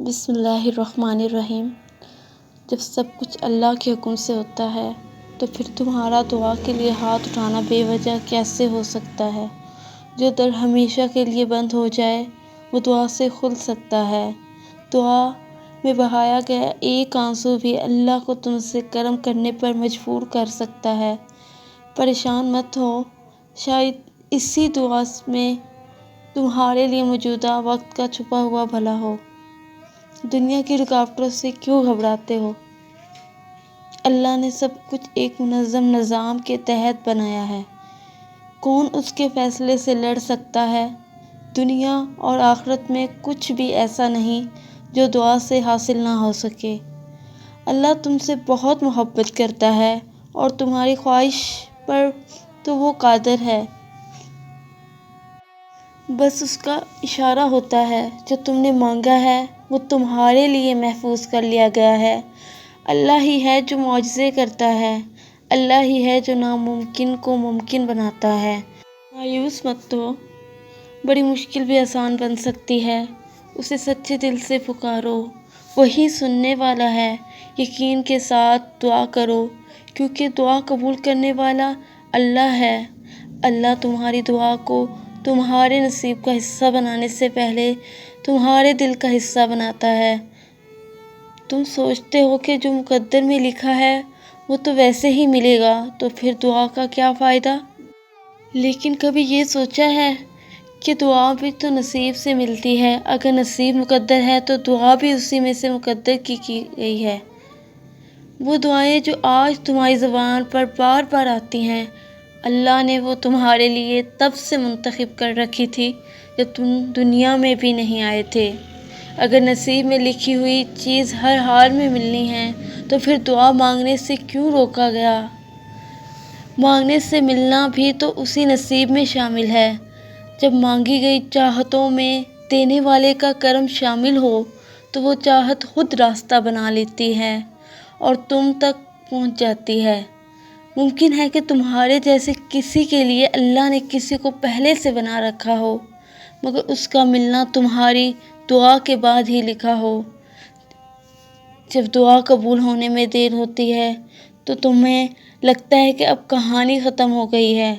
بسم اللہ الرحمن الرحیم۔ جب سب کچھ اللہ کے حکم سے ہوتا ہے تو پھر تمہارا دعا کے لیے ہاتھ اٹھانا بے وجہ کیسے ہو سکتا ہے؟ جو در ہمیشہ کے لیے بند ہو جائے وہ دعا سے کھل سکتا ہے۔ دعا میں بہایا گیا ایک آنسو بھی اللہ کو تم سے کرم کرنے پر مجبور کر سکتا ہے۔ پریشان مت ہو، شاید اسی دعا میں تمہارے لیے موجودہ وقت کا چھپا ہوا بھلا ہو۔ دنیا کی رکاوٹوں سے کیوں گھبراتے ہو؟ اللہ نے سب کچھ ایک منظم نظام کے تحت بنایا ہے۔ کون اس کے فیصلے سے لڑ سکتا ہے؟ دنیا اور آخرت میں کچھ بھی ایسا نہیں جو دعا سے حاصل نہ ہو سکے۔ اللہ تم سے بہت محبت کرتا ہے اور تمہاری خواہش پر تو وہ قادر ہے۔ بس اس کا اشارہ ہوتا ہے۔ جو تم نے مانگا ہے وہ تمہارے لیے محفوظ کر لیا گیا ہے۔ اللہ ہی ہے جو معجزے کرتا ہے۔ اللہ ہی ہے جو ناممکن کو ممکن بناتا ہے۔ مایوس مت ہو، بڑی مشکل بھی آسان بن سکتی ہے۔ اسے سچے دل سے پکارو، وہی سننے والا ہے۔ یقین کے ساتھ دعا کرو کیونکہ دعا قبول کرنے والا اللہ ہے۔ اللہ تمہاری دعا کو تمہارے نصیب کا حصہ بنانے سے پہلے تمہارے دل کا حصہ بناتا ہے۔ تم سوچتے ہو کہ جو مقدر میں لکھا ہے وہ تو ویسے ہی ملے گا، تو پھر دعا کا کیا فائدہ؟ لیکن کبھی یہ سوچا ہے کہ دعا بھی تو نصیب سے ملتی ہے۔ اگر نصیب مقدر ہے تو دعا بھی اسی میں سے مقدر کی گئی ہے۔ وہ دعائیں جو آج تمہاری زبان پر بار بار آتی ہیں، اللہ نے وہ تمہارے لیے تب سے منتخب کر رکھی تھی جب تم دنیا میں بھی نہیں آئے تھے۔ اگر نصیب میں لکھی ہوئی چیز ہر حال میں ملنی ہے تو پھر دعا مانگنے سے کیوں روکا گیا؟ مانگنے سے ملنا بھی تو اسی نصیب میں شامل ہے۔ جب مانگی گئی چاہتوں میں دینے والے کا کرم شامل ہو تو وہ چاہت خود راستہ بنا لیتی ہے اور تم تک پہنچ جاتی ہے۔ ممکن ہے کہ تمہارے جیسے کسی کے لیے اللہ نے کسی کو پہلے سے بنا رکھا ہو، مگر اس کا ملنا تمہاری دعا کے بعد ہی لکھا ہو۔ جب دعا قبول ہونے میں دیر ہوتی ہے تو تمہیں لگتا ہے کہ اب کہانی ختم ہو گئی ہے،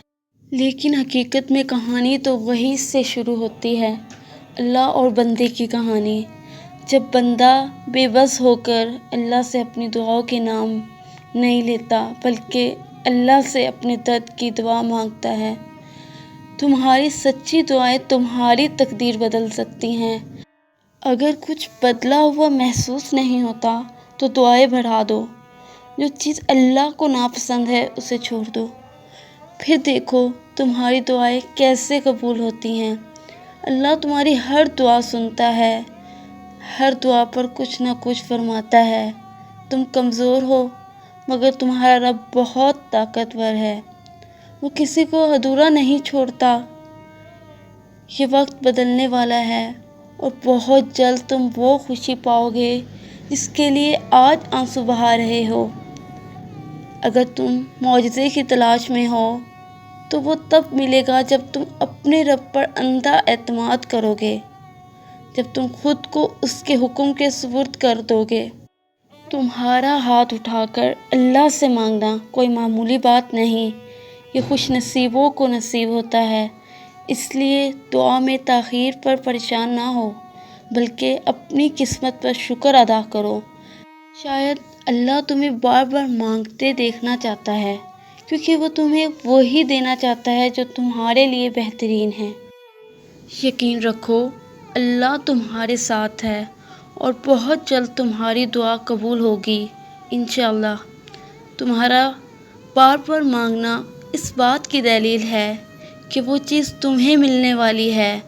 لیکن حقیقت میں کہانی تو وہیں سے شروع ہوتی ہے، اللہ اور بندے کی کہانی۔ جب بندہ بے بس ہو کر اللہ سے اپنی دعاؤں کے نام نہیں لیتا بلکہ اللہ سے اپنے درد کی دعا مانگتا ہے، تمہاری سچی دعائیں تمہاری تقدیر بدل سکتی ہیں۔ اگر کچھ بدلا ہوا محسوس نہیں ہوتا تو دعائیں بڑھا دو۔ جو چیز اللہ کو ناپسند ہے اسے چھوڑ دو، پھر دیکھو تمہاری دعائیں کیسے قبول ہوتی ہیں۔ اللہ تمہاری ہر دعا سنتا ہے، ہر دعا پر کچھ نہ کچھ فرماتا ہے۔ تم کمزور ہو مگر تمہارا رب بہت طاقتور ہے، وہ کسی کو ادھورا نہیں چھوڑتا۔ یہ وقت بدلنے والا ہے اور بہت جلد تم وہ خوشی پاؤ گے جس کے لیے آج آنسو بہا رہے ہو۔ اگر تم معجزے کی تلاش میں ہو تو وہ تب ملے گا جب تم اپنے رب پر اندھا اعتماد کرو گے، جب تم خود کو اس کے حکم کے سپرد کر دو گے۔ تمہارا ہاتھ اٹھا کر اللہ سے مانگنا کوئی معمولی بات نہیں، یہ خوش نصیبوں کو نصیب ہوتا ہے۔ اس لیے دعا میں تاخیر پر پریشان نہ ہو بلکہ اپنی قسمت پر شکر ادا کرو۔ شاید اللہ تمہیں بار بار مانگتے دیکھنا چاہتا ہے کیونکہ وہ تمہیں وہی دینا چاہتا ہے جو تمہارے لیے بہترین ہے۔ یقین رکھو اللہ تمہارے ساتھ ہے اور بہت جلد تمہاری دعا قبول ہوگی انشاءاللہ۔ تمہارا بار بار مانگنا اس بات کی دلیل ہے کہ وہ چیز تمہیں ملنے والی ہے۔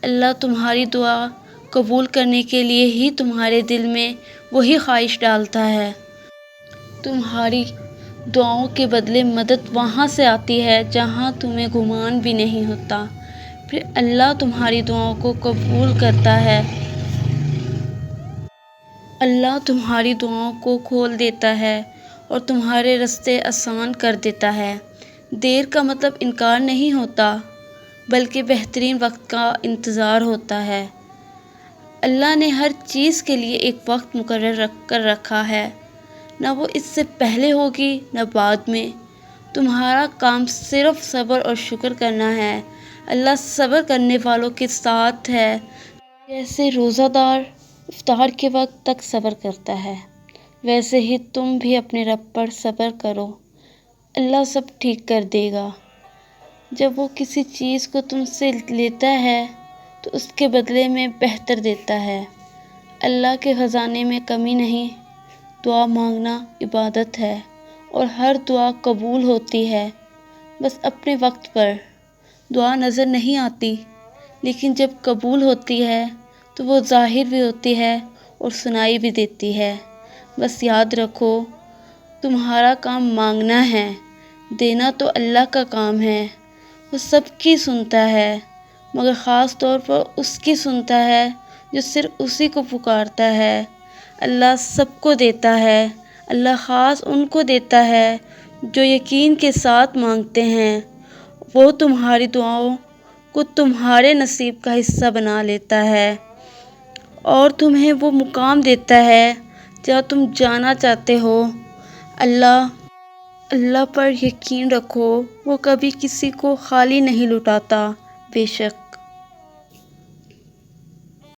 اللہ تمہاری دعا قبول کرنے کے لیے ہی تمہارے دل میں وہی خواہش ڈالتا ہے۔ تمہاری دعاؤں کے بدلے مدد وہاں سے آتی ہے جہاں تمہیں گمان بھی نہیں ہوتا، پھر اللہ تمہاری دعاؤں کو قبول کرتا ہے۔ اللہ تمہاری دعاؤں کو کھول دیتا ہے اور تمہارے راستے آسان کر دیتا ہے۔ دیر کا مطلب انکار نہیں ہوتا بلکہ بہترین وقت کا انتظار ہوتا ہے۔ اللہ نے ہر چیز کے لیے ایک وقت مقرر کر رکھا ہے، نہ وہ اس سے پہلے ہوگی نہ بعد میں۔ تمہارا کام صرف صبر اور شکر کرنا ہے۔ اللہ صبر کرنے والوں کے ساتھ ہے، جیسے روزہ دار افطار کے وقت تک صبر کرتا ہے، ویسے ہی تم بھی اپنے رب پر صبر کرو، اللہ سب ٹھیک کر دے گا۔ جب وہ کسی چیز کو تم سے لیتا ہے تو اس کے بدلے میں بہتر دیتا ہے۔ اللہ کے خزانے میں کمی نہیں۔ دعا مانگنا عبادت ہے اور ہر دعا قبول ہوتی ہے، بس اپنے وقت پر۔ دعا نظر نہیں آتی، لیکن جب قبول ہوتی ہے تو وہ ظاہر بھی ہوتی ہے اور سنائی بھی دیتی ہے۔ بس یاد رکھو، تمہارا کام مانگنا ہے، دینا تو اللہ کا کام ہے۔ وہ سب کی سنتا ہے، مگر خاص طور پر اس کی سنتا ہے جو صرف اسی کو پکارتا ہے۔ اللہ سب کو دیتا ہے، اللہ خاص ان کو دیتا ہے جو یقین کے ساتھ مانگتے ہیں۔ وہ تمہاری دعاؤں کو تمہارے نصیب کا حصہ بنا لیتا ہے اور تمہیں وہ مقام دیتا ہے جہاں تم جانا چاہتے ہو۔ اللہ پر یقین رکھو، وہ کبھی کسی کو خالی نہیں لوٹاتا۔ بے شک